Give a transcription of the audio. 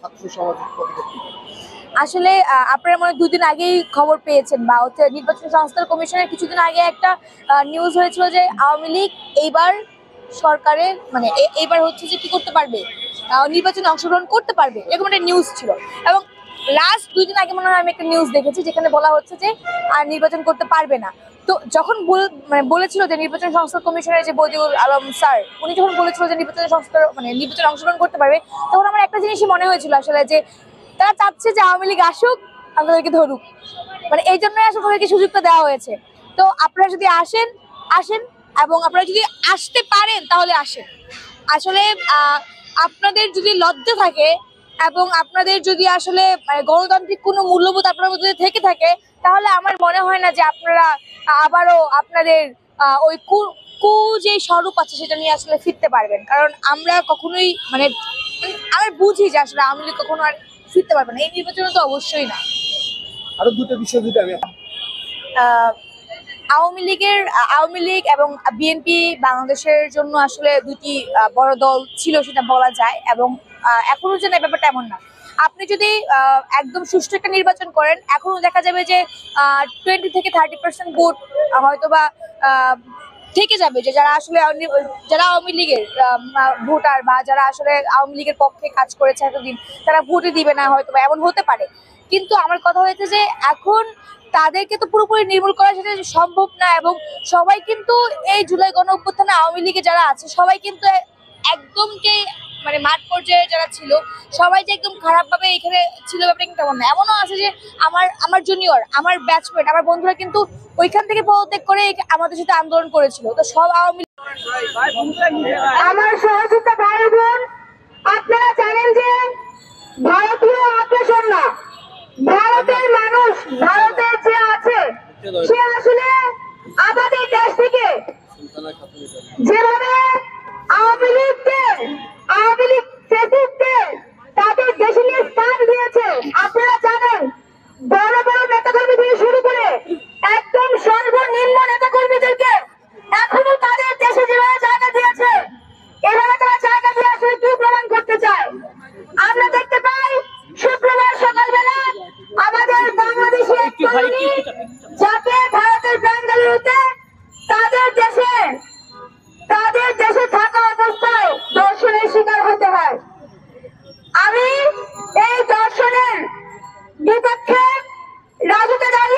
ছাত্র সমাজের পদক্ষেপ? আসলে আপনারা মনে 2 দিন আগেই খবর পেয়েছেন বা হচ্ছে নির্বাচন সংস্থার কমিশনের কিছুদিন আগে একটা নিউজ হয়েছিল যে আওয়ামী লীগ এইবার সরকারের মানে এইবার হচ্ছে যে কি করতে পারবে, নির্বাচনে অংশগ্রহণ করতে পারবে, এরকম একটা নিউজ ছিল। এবং লাস্ট 2 দিন আগে মনে হয় আমি একটা নিউজ দেখেছি যেখানে বলা হচ্ছে যে আর নির্বাচন করতে পারবে না। তো যখন বলেছিল যে নির্বাচন সংস্থার কমিশনের যে বদিউল আলম স্যার, উনি যখন বলেছিল যে নির্বাচনে অংশগ্রহণ করতে পারবে, তখন আমার একটা জিনিসই মনে হয়েছিল আসলে যে তারা চাচ্ছে যে আওয়ামী লীগ আসুক, আপনাদেরকে ধরুক, মানে এই জন্যই আসলে তাদেরকে সুযোগটা দেওয়া হয়েছে। তো আপনারা যদি আসেন এবং আপনারা যদি আসতে পারেন তাহলে আসেন। আসলে আপনাদের যদি লজ্জা থাকে এবং আপনাদের যদি আসলে গণতান্ত্রিক কোনো মূল্যবোধ আপনার মধ্যে থেকে থাকে, তাহলে আমার মনে হয় না যে আপনারা আবারও আপনাদের ওই কু যে স্বরূপ আছে সেটা নিয়ে আসলে ফিরতে পারবেন। কারণ আমরা কখনোই আমরা বুঝি যে আসলে আওয়ামী লীগ কখনো আর ফিরতে পারবে না, এই নির্বাচনে তো অবশ্যই না। আরো দুটো বিষয় যদি আমি আওয়ামী লীগ এবং বিএনপি বাংলাদেশের জন্য আসলে দুটি বড় দল ছিল সেটা বলা যায়, এবং এখনো যে না ব্যাপারটা এমন না। আপনি যদি একদম সুষ্ঠু একটা নির্বাচন করেন, এখনো দেখা যাবে যে 20 থেকে 30% ভোট হয়তোবা থেকে যাবে, যে যারা আসলে যারা আওয়ামী লীগের ভোটার বা যারা আসলে আওয়ামী লীগের পক্ষে কাজ করেছে এতদিন, তারা ভোটই দিবে না, হয়তোবা এমন হতে পারে। কিন্তু আমার কথা হয়েছে যে এখন তাদেরকে তো পুরোপুরি নির্মূল করা সেটা সম্ভব না, এবং সবাই কিন্তু এই জুলাই গণ অভ্যুত্থানে আওয়ামী লীগে যারা আছে সবাই কিন্তু একদম যে মানে মাঠ পর্যায়ে যারা ছিল সবাই যে একদম খারাপ ভাবে এখানে ছিল ব্যাপারটা কিন্তু তেমন না। এমনও আছে যে আমার জুনিয়র, আমার ব্যাচমেট, আমার বন্ধুরা কিন্তু ওইখান থেকে পদত্যাগ করে আমাদের সাথে আন্দোলন করেছিল। তো সব আওয়ামী আমার সহযোগিতা ভাই বোন, আপনারা জানেন যে ভারতীয় আগ্রাসন না, ভারতের মানুষ, ভারতের যে আছে সে আসলে আমাদের দেশ থেকে যেভাবে আওয়ামী লীগ তাদের দেশে নিয়ে স্থান দিয়েছে, আপনারা জানেন বড় বড় নেতাকর্মী থেকে শুরু করে একদম সর্বনিম্ন নেতাকর্মীদেরকে এখনো তাদের দেশে যেভাবে জায়গা দিয়েছে, এভাবে তারা জায়গা দিয়ে আসলে কি প্রমাণ করতে চায়। আমরা দেখতে পাই শুক্রবার সকালবেলা আমাদের বাংলাদেশি এক তরুণী যাকে ভারতের বেঙ্গালুরুতে তাদের দেশে থাকা অবস্থায় ধর্ষণের শিকার হতে হয়। আমি এই ধর্ষণের বিপক্ষে রাজুতে দাঁড়িয়ে